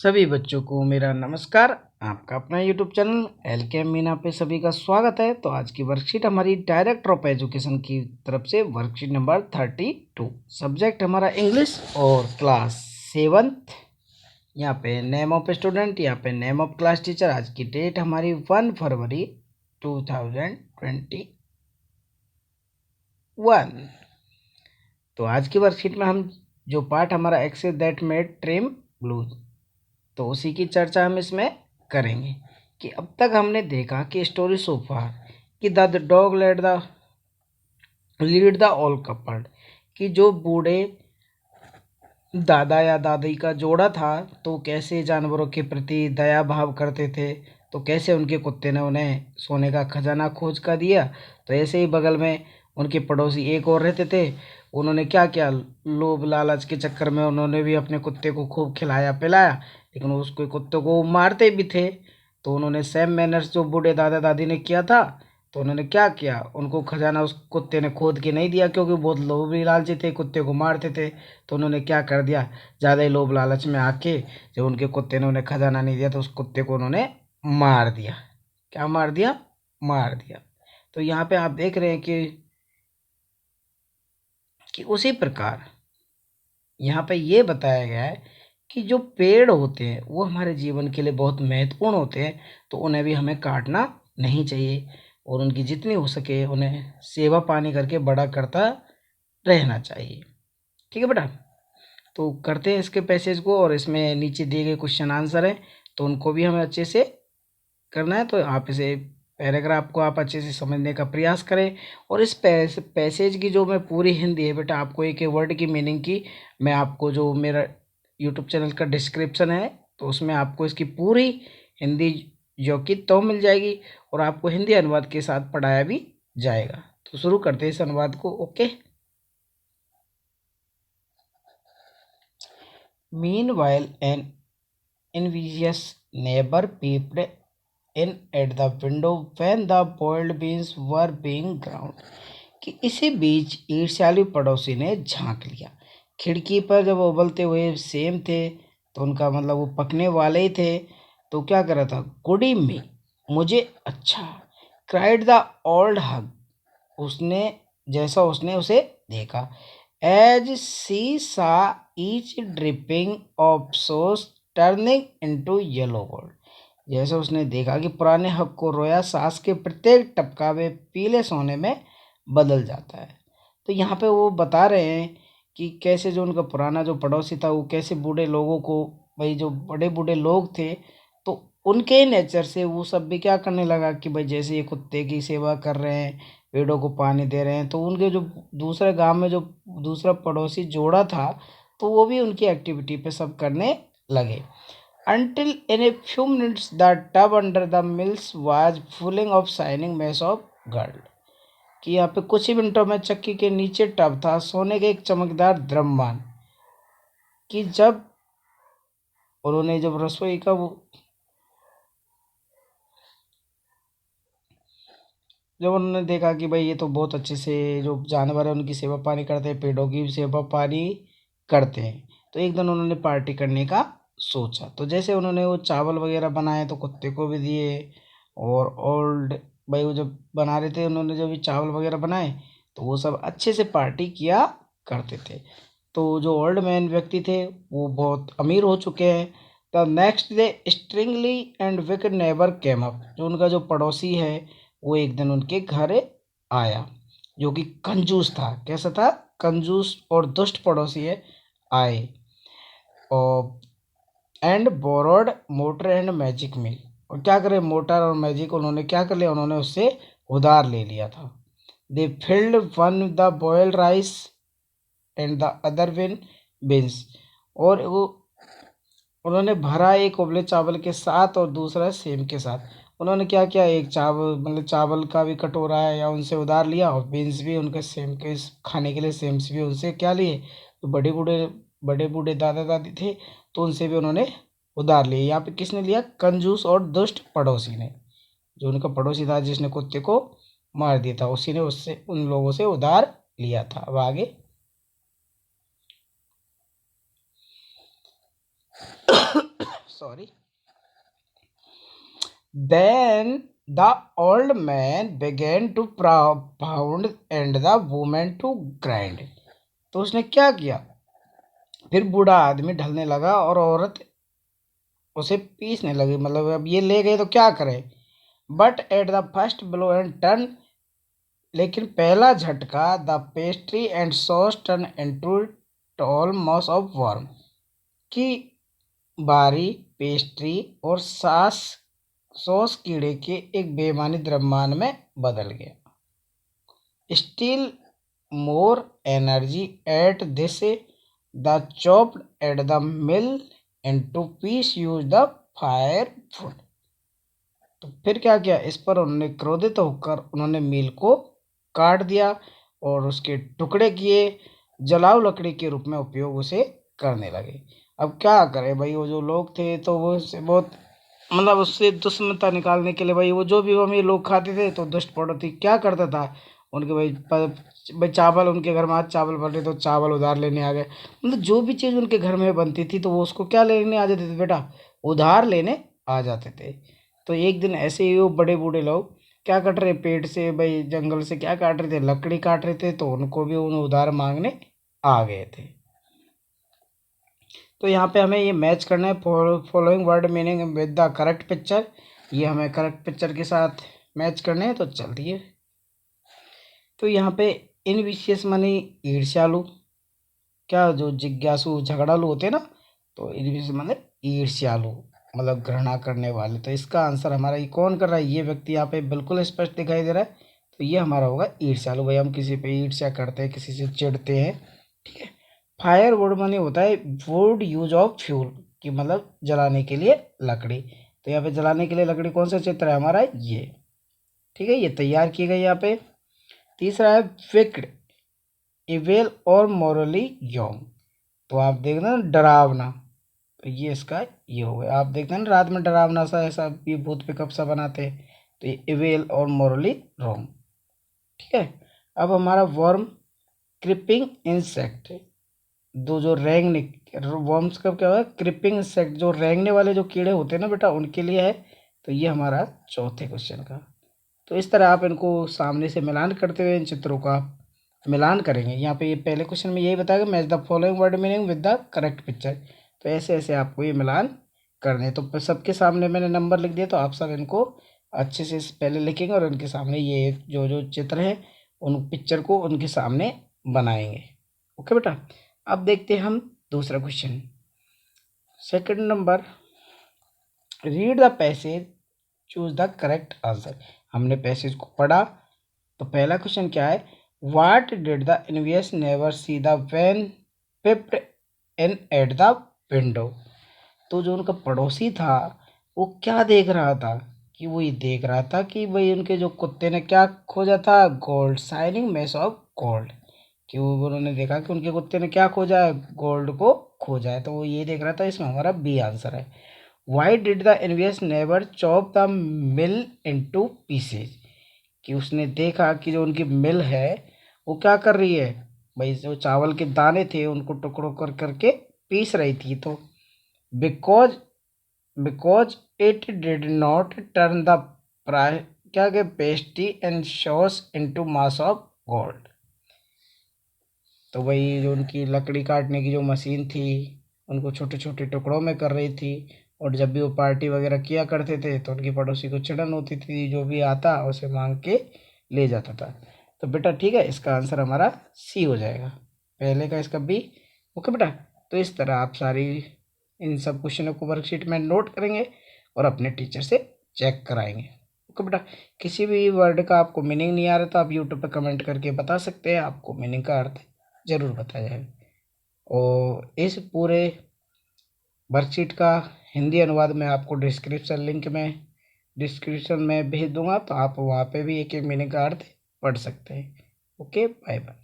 सभी बच्चों को मेरा नमस्कार। आपका अपना यूट्यूब चैनल एलके मीना पे सभी का स्वागत है। तो आज की वर्कशीट हमारी डायरेक्टर ऑफ एजुकेशन की तरफ से वर्कशीट नंबर 32, सब्जेक्ट हमारा इंग्लिश और क्लास 7th। यहाँ पे नेम ऑफ स्टूडेंट, यहाँ पे नेम ऑफ क्लास टीचर। आज की डेट हमारी 1 फरवरी 2021। तो आज की वर्कशीट में हम जो पार्ट हमारा access that made trim blues, तो उसी की चर्चा हम इसमें करेंगे कि अब तक हमने देखा कि स्टोरी सो फार कि the dog lead the all coupled, कि जो बूढ़े दादा या दादी का जोड़ा था तो कैसे जानवरों के प्रति दया भाव करते थे, तो कैसे उनके कुत्ते ने उन्हें सोने का खजाना खोज कर दिया। तो ऐसे ही बगल में उनके पड़ोसी एक और रहते थे। उन्होंने क्या किया, लोभ लालच के चक्कर में उन्होंने भी अपने कुत्ते को खूब खिलाया पिलाया, लेकिन उसको कुत्ते को मारते भी थे। तो उन्होंने सेम मैनर्स जो बूढ़े दादा दादी ने किया था, तो उन्होंने क्या किया, उनको खजाना उस कुत्ते ने खोद के नहीं दिया, क्योंकि बहुत लोभी लालची थे, कुत्ते को मारते थे। तो उन्होंने क्या कर दिया, ज़्यादा ही लोभ लालच में आके जब उनके कुत्ते ने उन्हें खजाना नहीं दिया तो उस कुत्ते को उन्होंने मार दिया। क्या मार दिया? मार दिया। तो यहाँ पे आप देख रहे हैं कि उसी प्रकार यहाँ पे ये बताया गया है कि जो पेड़ होते हैं वो हमारे जीवन के लिए बहुत महत्वपूर्ण होते हैं, तो उन्हें भी हमें काटना नहीं चाहिए और उनकी जितनी हो सके उन्हें सेवा पानी करके बड़ा करता रहना चाहिए। ठीक है बेटा, तो करते हैं इसके पैसेज को, और इसमें नीचे दिए गए क्वेश्चन आंसर है तो उनको भी हमें अच्छे से करना है। तो आप इसे पैराग्राफ को आप अच्छे से समझने का प्रयास करें। और इस पैसेज की जो मैं पूरी हिंदी है बेटा, आपको एक वर्ड की मीनिंग की मैं आपको जो मेरा यूट्यूब चैनल का डिस्क्रिप्शन है तो उसमें आपको इसकी पूरी हिंदी जो कि तो मिल जाएगी और आपको हिंदी अनुवाद के साथ पढ़ाया भी जाएगा। तो शुरू करते हैं इस अनुवाद को। Okay. Meanwhile, an envious neighbor peeped in at the window when the boiled beans were being ground, कि इसी बीच ईर्ष्यालु पड़ोसी ने झांक लिया खिड़की पर जब उबलते हुए सेम थे, तो उनका मतलब वो पकने वाले ही थे। तो क्या कर रहा था, गुडी में मुझे अच्छा, क्राइड द ओल्ड हग, उसने जैसा उसने उसे देखा, as see saw each dripping of sauce turning into yellow gold, जैसे उसने देखा कि पुराने हक को रोया सास के प्रत्येक टपका वे पीले सोने में बदल जाता है। तो यहाँ पे वो बता रहे हैं कि कैसे जो उनका पुराना जो पड़ोसी था वो कैसे बूढ़े लोगों को, भाई जो बड़े बूढ़े लोग थे तो उनके नेचर से वो सब भी क्या करने लगा कि भाई जैसे ये कुत्ते की सेवा कर रहे हैं, पेड़ों को पानी दे रहे हैं, तो उनके जो दूसरे गांव में जो दूसरा पड़ोसी जोड़ा था तो वो भी उनकी एक्टिविटी पे सब करने लगे। Until in a few minutes the tub under the mills was full of shining mess of gold, कि यहाँ पे कुछ ही मिनटों में चक्की के नीचे टब था सोने के एक चमकदार द्रव्यमान, कि जब उन्होंने जब रसोई का वो जब उन्होंने देखा कि भाई ये तो बहुत अच्छे से जो जानवर है उनकी सेवा पानी करते हैं, पेड़ों की सेवा पानी करते हैं, तो एक दिन उन्होंने पार्टी करने का सोचा। तो जैसे उन्होंने वो चावल वगैरह बनाए तो कुत्ते को भी दिए, और ओल्ड भाई वो जब बना रहे थे उन्होंने जब भी चावल वगैरह बनाए तो वो सब अच्छे से पार्टी किया करते थे। तो जो ओल्ड मैन व्यक्ति थे वो बहुत अमीर हो चुके हैं। The next day strangely and wicked neighbour came up, जो उनका जो पड़ोसी है वो एक दिन उनके घर आया, जो कि कंजूस था। कैसा था? कंजूस और दुष्ट पड़ोसी है। आए और and borrowed motor and magic mill, और क्या करे, मोटर और मैजिक उन्होंने क्या कर लिया, उन्होंने उससे उधार ले लिया था। They filled one the boil rice and the other with beans, और वो उन्होंने भरा एक उबले चावल के साथ और दूसरा सेम के साथ। उन्होंने क्या किया, एक चावल मतलब चावल का भी कटोरा है या उनसे उधार लिया, और बीन्स भी उनके सेम के खाने के लिए सेम्स भी उनसे क्या लिए, तो बड़े बूढ़े दादा दादी थे तो उनसे भी उन्होंने उधार लिए। यहाँ पे किसने लिया? कंजूस और दुष्ट पड़ोसी ने। जो उनका पड़ोसी था जिसने कुत्ते को मार दिया था उसी ने उससे उन लोगों से उधार लिया था। अब आगे sorry. Then the old man began to pound and the woman to grind। तो उसने क्या किया, फिर बूढ़ा आदमी ढलने लगा और औरत उसे पीसने लगी। मतलब अब ये ले गए तो क्या करे। But at the first blow and turn, लेकिन पहला झटका, the pastry and sauce turn into tall mass of worm, की बारी पेस्ट्री और सॉस कीड़े के एक बेमानी द्रव्यमान में बदल गया। Still more energy at this, the chopped at the mill into piece use the fire food. तो फिर क्या किया, इस पर उन्होंने क्रोधित होकर उन्होंने मील को काट दिया और उसके टुकड़े किए, जलाऊ लकड़ी के रूप में उपयोग उसे करने लगे। अब क्या करें भाई, वो जो लोग थे तो वो उससे बहुत मतलब उससे दुश्मनता निकालने के लिए भाई, वो जो भी वो ये लोग खाते थे तो दुष्ट पड़ोसी क्या करता था, उनके भाई चावल उनके घर में आज चावल बन रहे तो चावल उधार लेने आ गए। मतलब जो भी चीज़ उनके घर में बनती थी तो वो उसको क्या लेने आ जाते थे बेटा, उधार लेने आ जाते थे। तो एक दिन ऐसे ही वो बड़े बूढ़े लोग क्या काट रहे, पेड़ से भाई जंगल से क्या काट रहे थे, लकड़ी काट रहे थे, तो उनको भी उन्हें उधार मांगने आ गए थे। तो यहाँ पे हमें ये मैच करना है following word meaning with the correct picture. ये हमें करेक्ट पिक्चर के साथ मैच करने हैं, तो चलती है। तो यहाँ पे इनविशियस माने ईर्ष्यालु, क्या जो जिज्ञासु झगड़ालू होते हैं ना, तो इनविशियस माने ईर्ष्यालु, मतलब घृणा करने वाले। तो इसका आंसर हमारा ये कौन कर रहा है, ये व्यक्ति यहाँ पे बिल्कुल स्पष्ट दिखाई दे रहा है। तो ये हमारा होगा ईर्ष्यालु। भाई हम किसी पे ईर्ष्या करते हैं, किसी से चिढ़ते हैं, ठीक है। फायर वुड माने होता है वुड यूज ऑफ फ्यूल, कि मतलब जलाने के लिए लकड़ी। तो यहाँ पे जलाने के लिए लकड़ी कौन सा चित्र है हमारा, ये, ठीक है, ये तैयार की गई यहाँ पे। तीसरा है विक्ड, इवेल और मोरली योंग। तो आप देखना डरावना, तो ये इसका ये हो गया। आप देखते हैं ना रात में डरावना सा ऐसा ये भूत पिकअप सा बनाते हैं, तो ये इवेल और मोरली रॉन्ग, ठीक है। अब हमारा वर्म क्रिपिंग इंसेक्ट, दो जो रेंगने, वर्म्स का क्या हुआ, क्रिपिंग इंसेक्ट, जो रेंगने वाले जो कीड़े होते हैं ना बेटा, उनके लिए है। तो ये हमारा चौथे क्वेश्चन का। तो इस तरह आप इनको सामने से मिलान करते हुए इन चित्रों का मिलान करेंगे। यहाँ पे ये पहले क्वेश्चन में यही बताया match the following word meaning with the correct picture. तो ऐसे ऐसे आपको ये मिलान करने, तो सबके सामने मैंने नंबर लिख दिया, तो आप सब इनको अच्छे से पहले लिखेंगे और उनके सामने ये जो जो चित्र हैं उन पिक्चर को उनके सामने बनाएंगे। ओके बेटा, अब देखते हैं हम दूसरा question. Second number, read the passage, choose the correct answer. हमने पैसेज को पढ़ा, तो पहला क्वेश्चन क्या है, what did the envious neighbour see the when peeped in at the window. तो जो उनका पड़ोसी था वो क्या देख रहा था, कि वो ये देख रहा था कि भाई उनके जो कुत्ते ने क्या खोजा था, gold, shining mash of gold. कि वो उन्होंने देखा कि उनके कुत्ते ने क्या खोजा है, गोल्ड को खोजा है, तो वो ये देख रहा था। इसमें हमारा बी आंसर है। Why did the envious never chop the mill into pieces, कि उसने देखा कि जो उनकी मिल है वो क्या कर रही है, भाई जो चावल के दाने थे उनको टुकड़ों कर करके पीस रही थी। तो because because it did not turn the क्या के pastry and sauce into mass of gold. तो वही जो उनकी लकड़ी काटने की जो मशीन थी उनको छोटे छोटे टुकड़ों में कर रही थी, और जब भी वो पार्टी वगैरह किया करते थे तो उनकी पड़ोसी को चिड़न होती थी, जो भी आता उसे मांग के ले जाता था। तो बेटा ठीक है, इसका आंसर हमारा सी हो जाएगा, पहले का इसका बी। ओके बेटा, तो इस तरह आप सारी इन सब क्वेश्चनों को वर्कशीट में नोट करेंगे और अपने टीचर से चेक कराएंगे। ओके बेटा, किसी भी वर्ड का आपको मीनिंग नहीं आ रहा तो आप यूट्यूब पर कमेंट करके बता सकते हैं, आपको मीनिंग का अर्थ ज़रूर बताया जाएगा। और इस पूरे वर्कशीट का हिंदी अनुवाद मैं आपको डिस्क्रिप्शन में भेज दूंगा, तो आप वहाँ पे भी एक एक मीनिंग का अर्थ पढ़ सकते हैं। Okay, bye bye.